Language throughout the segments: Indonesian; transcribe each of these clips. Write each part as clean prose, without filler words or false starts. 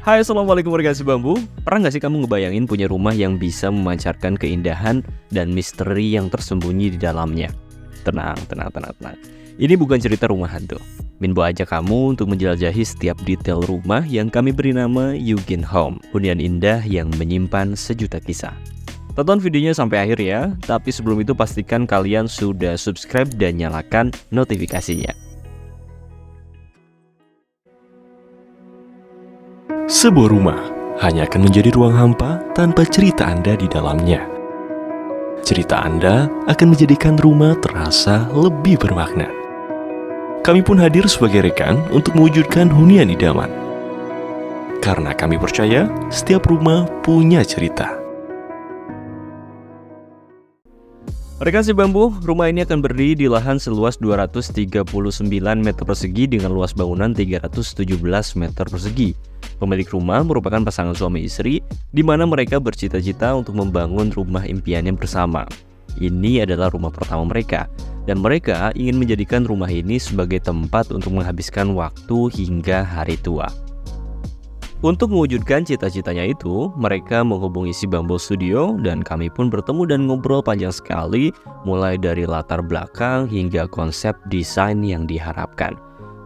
Hai, assalamualaikum warga Bambu. Pernah gak sih kamu ngebayangin punya rumah yang bisa memancarkan keindahan dan misteri yang tersembunyi di dalamnya? Tenang. Ini bukan cerita rumah hantu. Minbo ajak kamu untuk menjelajahi setiap detail rumah yang kami beri nama Yugin Home, hunian indah yang menyimpan sejuta kisah. Tonton videonya sampai akhir ya, tapi sebelum itu pastikan kalian sudah subscribe dan nyalakan notifikasinya. Sebuah rumah hanya akan menjadi ruang hampa tanpa cerita Anda di dalamnya. Cerita Anda akan menjadikan rumah terasa lebih bermakna. Kami pun hadir sebagai rekan untuk mewujudkan hunian idaman. Karena kami percaya setiap rumah punya cerita. Rekan Bambu, rumah ini akan berdiri di lahan seluas 239 meter persegi dengan luas bangunan 317 meter persegi. Pemilik rumah merupakan pasangan suami istri, di mana mereka bercita-cita untuk membangun rumah impiannya bersama. Ini adalah rumah pertama mereka, dan mereka ingin menjadikan rumah ini sebagai tempat untuk menghabiskan waktu hingga hari tua. Untuk mewujudkan cita-citanya itu, mereka menghubungi si Bambu Studio dan kami pun bertemu dan ngobrol panjang sekali, mulai dari latar belakang hingga konsep desain yang diharapkan.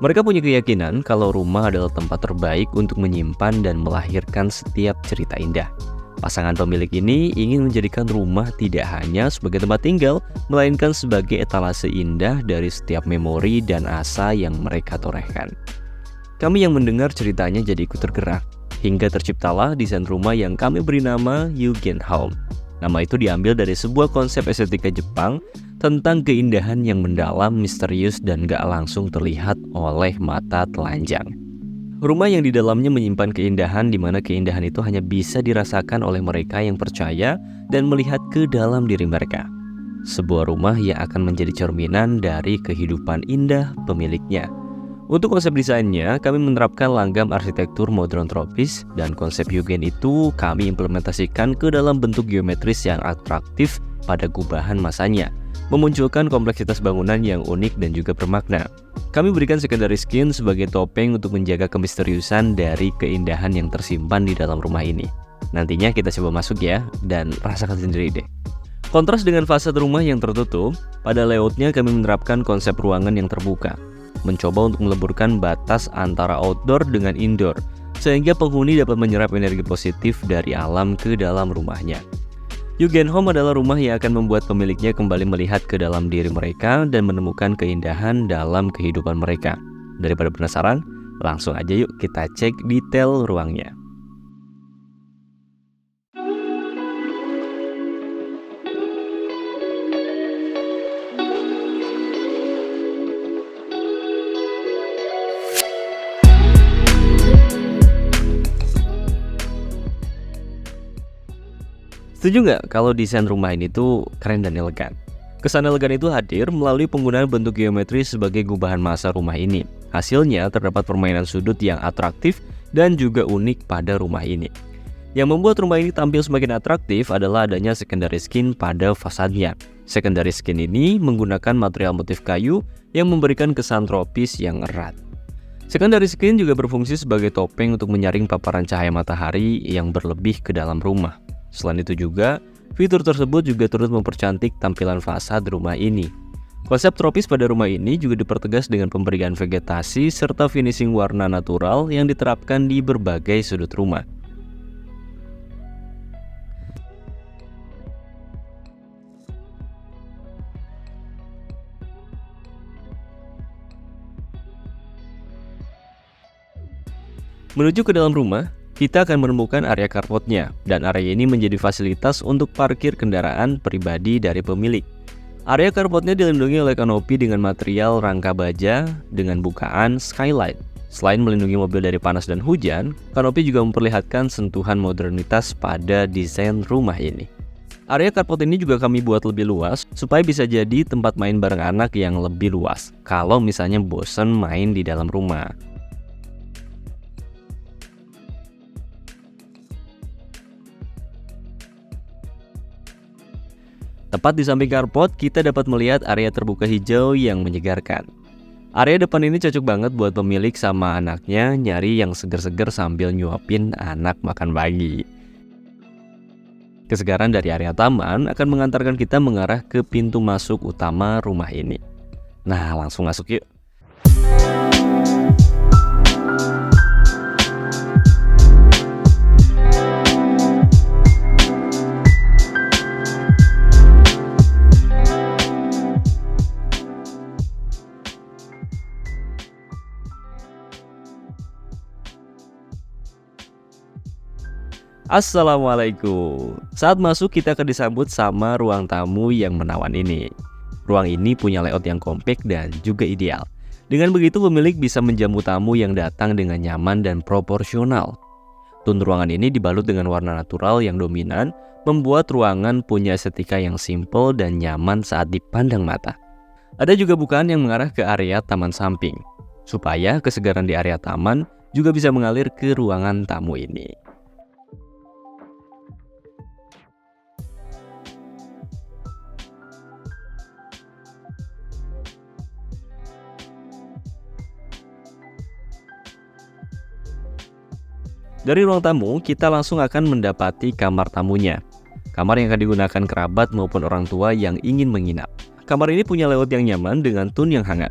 Mereka punya keyakinan kalau rumah adalah tempat terbaik untuk menyimpan dan melahirkan setiap cerita indah. Pasangan pemilik ini ingin menjadikan rumah tidak hanya sebagai tempat tinggal, melainkan sebagai etalase indah dari setiap memori dan asa yang mereka torehkan. Kami yang mendengar ceritanya jadi ikut tergerak, hingga terciptalah desain rumah yang kami beri nama Yugin Home. Nama itu diambil dari sebuah konsep estetika Jepang tentang keindahan yang mendalam, misterius, dan gak langsung terlihat oleh mata telanjang. Rumah yang di dalamnya menyimpan keindahan, di mana keindahan itu hanya bisa dirasakan oleh mereka yang percaya dan melihat ke dalam diri mereka. Sebuah rumah yang akan menjadi cerminan dari kehidupan indah pemiliknya. Untuk konsep desainnya, kami menerapkan langgam arsitektur modern tropis, dan konsep Yugin itu kami implementasikan ke dalam bentuk geometris yang atraktif pada gubahan masanya, memunculkan kompleksitas bangunan yang unik dan juga bermakna. Kami berikan secondary skin sebagai topeng untuk menjaga kemisteriusan dari keindahan yang tersimpan di dalam rumah ini. Nantinya kita coba masuk ya, dan rasakan sendiri deh. Kontras dengan fasad rumah yang tertutup, pada layoutnya kami menerapkan konsep ruangan yang terbuka, mencoba untuk meleburkan batas antara outdoor dengan indoor, sehingga penghuni dapat menyerap energi positif dari alam ke dalam rumahnya. Yugin Home adalah rumah yang akan membuat pemiliknya kembali melihat ke dalam diri mereka dan menemukan keindahan dalam kehidupan mereka. Daripada penasaran, langsung aja yuk kita cek detail ruangnya. Setuju nggak kalau desain rumah ini tuh keren dan elegan? Kesan elegan itu hadir melalui penggunaan bentuk geometri sebagai gubahan masa rumah ini. Hasilnya terdapat permainan sudut yang atraktif dan juga unik pada rumah ini. Yang membuat rumah ini tampil semakin atraktif adalah adanya secondary skin pada fasadnya. Secondary skin ini menggunakan material motif kayu yang memberikan kesan tropis yang erat. Secondary skin juga berfungsi sebagai topeng untuk menyaring paparan cahaya matahari yang berlebih ke dalam rumah. Selain itu juga, fitur tersebut juga turut mempercantik tampilan fasad rumah ini. Konsep tropis pada rumah ini juga dipertegas dengan pemberian vegetasi serta finishing warna natural yang diterapkan di berbagai sudut rumah. Menuju ke dalam rumah, kita akan menemukan area carportnya, dan area ini menjadi fasilitas untuk parkir kendaraan pribadi dari pemilik. Area carportnya dilindungi oleh kanopi dengan material rangka baja dengan bukaan skylight. Selain melindungi mobil dari panas dan hujan, kanopi juga memperlihatkan sentuhan modernitas pada desain rumah ini. Area carport ini juga kami buat lebih luas, supaya bisa jadi tempat main bareng anak yang lebih luas, kalau misalnya bosen main di dalam rumah. Tepat di samping carport, kita dapat melihat area terbuka hijau yang menyegarkan. Area depan ini cocok banget buat pemilik sama anaknya nyari yang seger-seger sambil nyuapin anak makan pagi. Kesegaran dari area taman akan mengantarkan kita mengarah ke pintu masuk utama rumah ini. Nah, langsung masuk yuk. Assalamualaikum. Saat masuk kita akan disambut sama ruang tamu yang menawan ini. Ruang ini punya layout yang kompak dan juga ideal. Dengan begitu pemilik bisa menjamu tamu yang datang dengan nyaman dan proporsional. Tone ruangan ini dibalut dengan warna natural yang dominan, membuat ruangan punya estetika yang simple dan nyaman saat dipandang mata. Ada juga bukaan yang mengarah ke area taman samping, supaya kesegaran di area taman juga bisa mengalir ke ruangan tamu ini. Dari ruang tamu, kita langsung akan mendapati kamar tamunya. Kamar yang akan digunakan kerabat maupun orang tua yang ingin menginap. Kamar ini punya layout yang nyaman dengan tone yang hangat.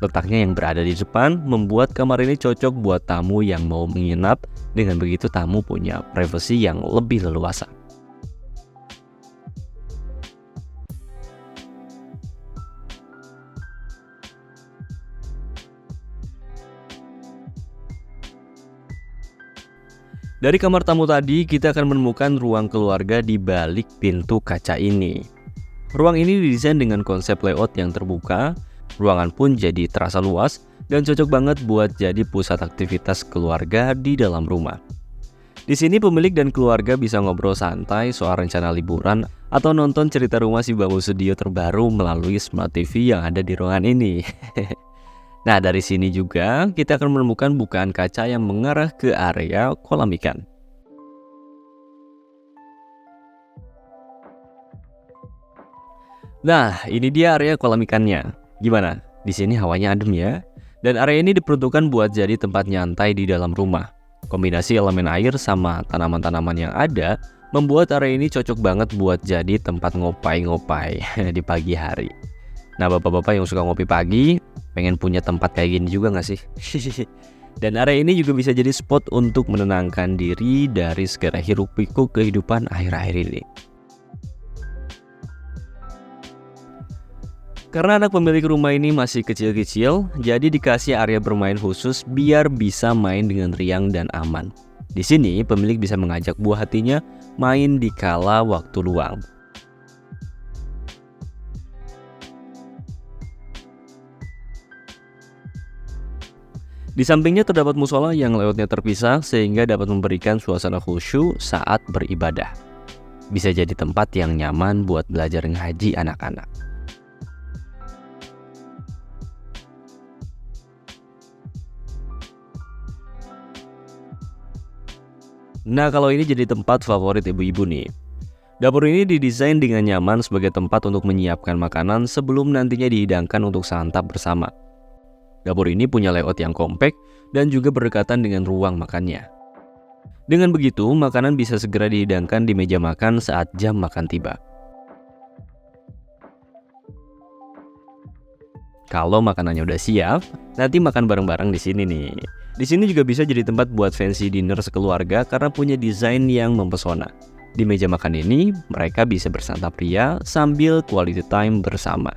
Letaknya yang berada di depan membuat kamar ini cocok buat tamu yang mau menginap. Dengan begitu tamu punya privasi yang lebih leluasa. Dari kamar tamu tadi, kita akan menemukan ruang keluarga di balik pintu kaca ini. Ruang ini didesain dengan konsep layout yang terbuka, ruangan pun jadi terasa luas dan cocok banget buat jadi pusat aktivitas keluarga di dalam rumah. Di sini pemilik dan keluarga bisa ngobrol santai soal rencana liburan atau nonton cerita rumah si Bambu Studio terbaru melalui Smart TV yang ada di ruangan ini. Nah, dari sini juga kita akan menemukan bukaan kaca yang mengarah ke area kolam ikan. Nah, ini dia area kolam ikannya. Gimana? Di sini hawanya adem ya. Dan area ini diperuntukkan buat jadi tempat nyantai di dalam rumah. Kombinasi elemen air sama tanaman-tanaman yang ada membuat area ini cocok banget buat jadi tempat ngopai-ngopai di pagi hari. Nah, bapak-bapak yang suka ngopi pagi, pengen punya tempat kayak gini juga gak sih? Dan area ini juga bisa jadi spot untuk menenangkan diri dari segala hiruk-pikuk kehidupan akhir-akhir ini. Karena anak pemilik rumah ini masih kecil-kecil, jadi dikasih area bermain khusus biar bisa main dengan riang dan aman. Di sini, pemilik bisa mengajak buah hatinya main di kala waktu luang. Di sampingnya terdapat musola yang layoutnya terpisah sehingga dapat memberikan suasana khusyuk saat beribadah. Bisa jadi tempat yang nyaman buat belajar ngaji anak-anak. Nah, kalau ini jadi tempat favorit ibu-ibu nih. Dapur ini didesain dengan nyaman sebagai tempat untuk menyiapkan makanan sebelum nantinya dihidangkan untuk santap bersama. Dapur ini punya layout yang kompak dan juga berdekatan dengan ruang makannya. Dengan begitu, makanan bisa segera dihidangkan di meja makan saat jam makan tiba. Kalau makanannya udah siap, nanti makan bareng-bareng di sini nih. Di sini juga bisa jadi tempat buat fancy dinner sekeluarga karena punya desain yang mempesona. Di meja makan ini, mereka bisa bersantap ria sambil quality time bersama.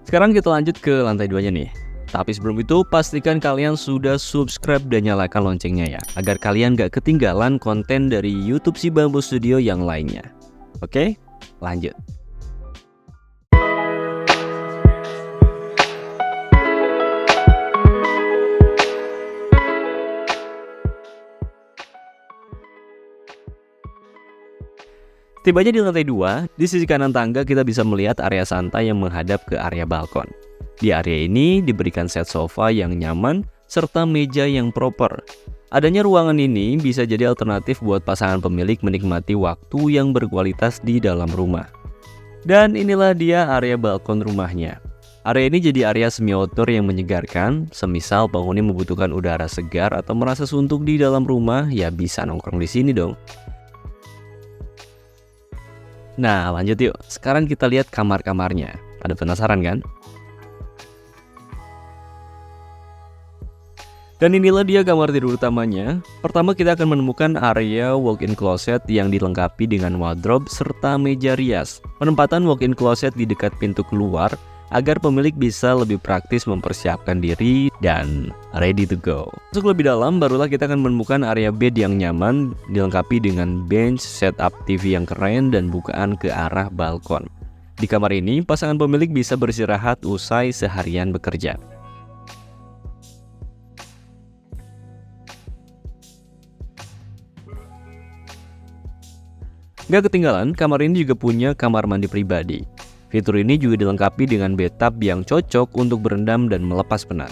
Sekarang kita lanjut ke lantai 2-nya nih. Tapi sebelum itu, pastikan kalian sudah subscribe dan nyalakan loncengnya ya, agar kalian gak ketinggalan konten dari YouTube si Bambu Studio yang lainnya. Oke, lanjut. Tibanya di lantai 2, di sisi kanan tangga kita bisa melihat area santai yang menghadap ke area balkon. Di area ini diberikan set sofa yang nyaman serta meja yang proper. Adanya ruangan ini bisa jadi alternatif buat pasangan pemilik menikmati waktu yang berkualitas di dalam rumah. Dan inilah dia area balkon rumahnya. Area ini jadi area semi outdoor yang menyegarkan, semisal penghuni membutuhkan udara segar atau merasa suntuk di dalam rumah, ya bisa nongkrong di sini dong. Nah, lanjut yuk. Sekarang kita lihat kamar-kamarnya. Pada penasaran kan? Dan inilah dia kamar tidur utamanya. Pertama kita akan menemukan area walk-in closet yang dilengkapi dengan wardrobe serta meja rias. Penempatan walk-in closet di dekat pintu keluar agar pemilik bisa lebih praktis mempersiapkan diri dan ready to go. Masuk lebih dalam, barulah kita akan menemukan area bed yang nyaman, dilengkapi dengan bench, setup TV yang keren, dan bukaan ke arah balkon. Di kamar ini, pasangan pemilik bisa beristirahat usai seharian bekerja. Gak ketinggalan, kamar ini juga punya kamar mandi pribadi. Fitur ini juga dilengkapi dengan bathtub yang cocok untuk berendam dan melepas penat.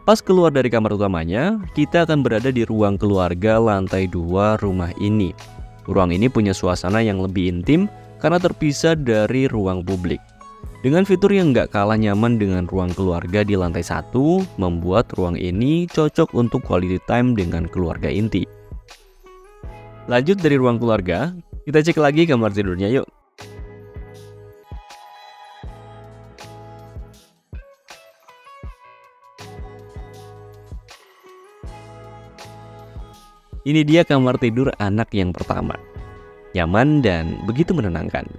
Pas keluar dari kamar utamanya, kita akan berada di ruang keluarga lantai 2 rumah ini. Ruang ini punya suasana yang lebih intim karena terpisah dari ruang publik. Dengan fitur yang gak kalah nyaman dengan ruang keluarga di lantai 1, membuat ruang ini cocok untuk quality time dengan keluarga inti. Lanjut dari ruang keluarga, kita cek lagi kamar tidurnya yuk. Ini dia kamar tidur anak yang pertama. Nyaman dan begitu menenangkan.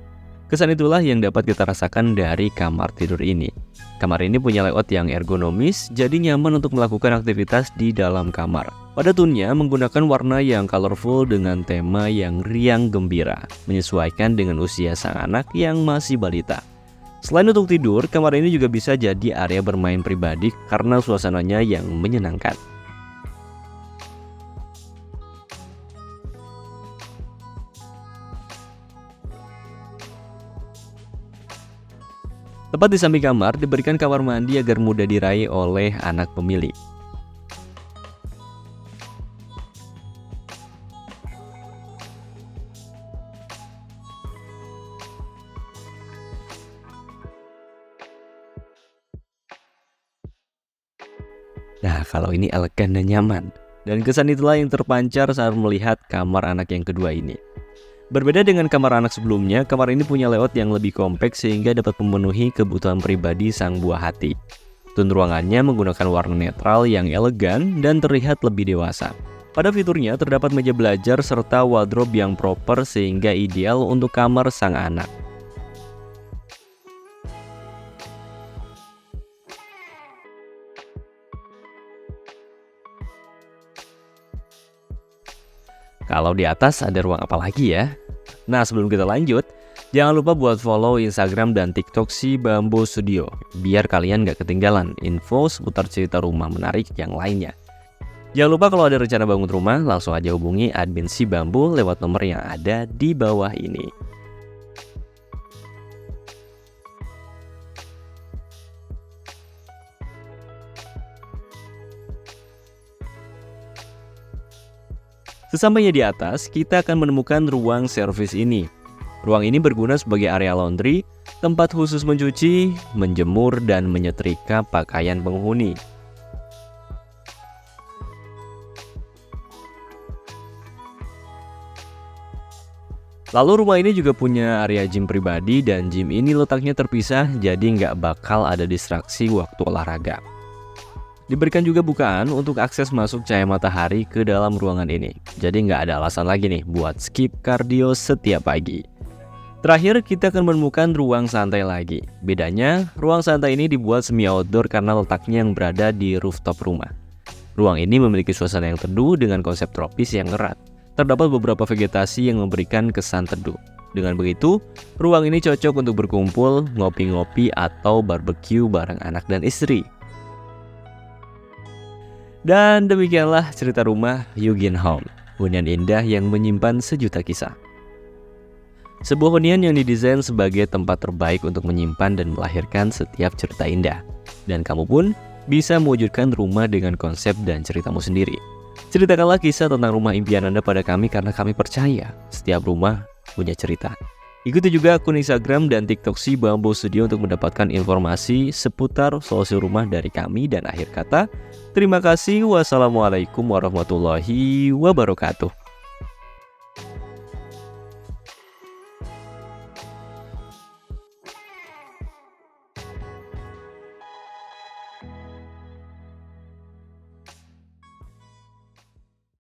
Kesan itulah yang dapat kita rasakan dari kamar tidur ini. Kamar ini punya layout yang ergonomis, jadi nyaman untuk melakukan aktivitas di dalam kamar. Pada tunnya menggunakan warna yang colorful dengan tema yang riang gembira, menyesuaikan dengan usia sang anak yang masih balita. Selain untuk tidur, kamar ini juga bisa jadi area bermain pribadi karena suasananya yang menyenangkan. Tepat di samping kamar diberikan kamar mandi agar mudah diraih oleh anak pemilik. Nah, kalau ini elegan dan nyaman. Dan kesan itulah yang terpancar saat melihat kamar anak yang kedua ini. Berbeda dengan kamar anak sebelumnya, kamar ini punya layout yang lebih kompak sehingga dapat memenuhi kebutuhan pribadi sang buah hati. Tone ruangannya menggunakan warna netral yang elegan dan terlihat lebih dewasa. Pada fiturnya terdapat meja belajar serta wardrobe yang proper sehingga ideal untuk kamar sang anak. Kalau di atas ada ruang apa lagi ya? Nah, sebelum kita lanjut, jangan lupa buat follow Instagram dan TikTok si Bambo Studio, biar kalian gak ketinggalan info seputar cerita rumah menarik yang lainnya. Jangan lupa kalau ada rencana bangun rumah, langsung aja hubungi admin si Bambo lewat nomor yang ada di bawah ini. Sesampainya di atas, kita akan menemukan ruang servis ini. Ruang ini berguna sebagai area laundry, tempat khusus mencuci, menjemur, dan menyetrika pakaian penghuni. Lalu rumah ini juga punya area gym pribadi dan gym ini letaknya terpisah jadi nggak bakal ada distraksi waktu olahraga. Diberikan juga bukaan untuk akses masuk cahaya matahari ke dalam ruangan ini. Jadi nggak ada alasan lagi nih buat skip kardio setiap pagi. Terakhir kita akan menemukan ruang santai lagi. Bedanya, ruang santai ini dibuat semi outdoor karena letaknya yang berada di rooftop rumah. Ruang ini memiliki suasana yang teduh dengan konsep tropis yang erat. Terdapat beberapa vegetasi yang memberikan kesan teduh. Dengan begitu, ruang ini cocok untuk berkumpul, ngopi-ngopi, atau barbeque bareng anak dan istri. Dan demikianlah cerita rumah Yugin Home, hunian indah yang menyimpan sejuta kisah. Sebuah hunian yang didesain sebagai tempat terbaik untuk menyimpan dan melahirkan setiap cerita indah. Dan kamu pun bisa mewujudkan rumah dengan konsep dan ceritamu sendiri. Ceritakanlah kisah tentang rumah impian Anda pada kami karena kami percaya setiap rumah punya cerita. Ikuti juga akun Instagram dan TikTok si Bambo Studio untuk mendapatkan informasi seputar solusi rumah dari kami. Dan akhir kata, terima kasih. Wassalamualaikum warahmatullahi wabarakatuh.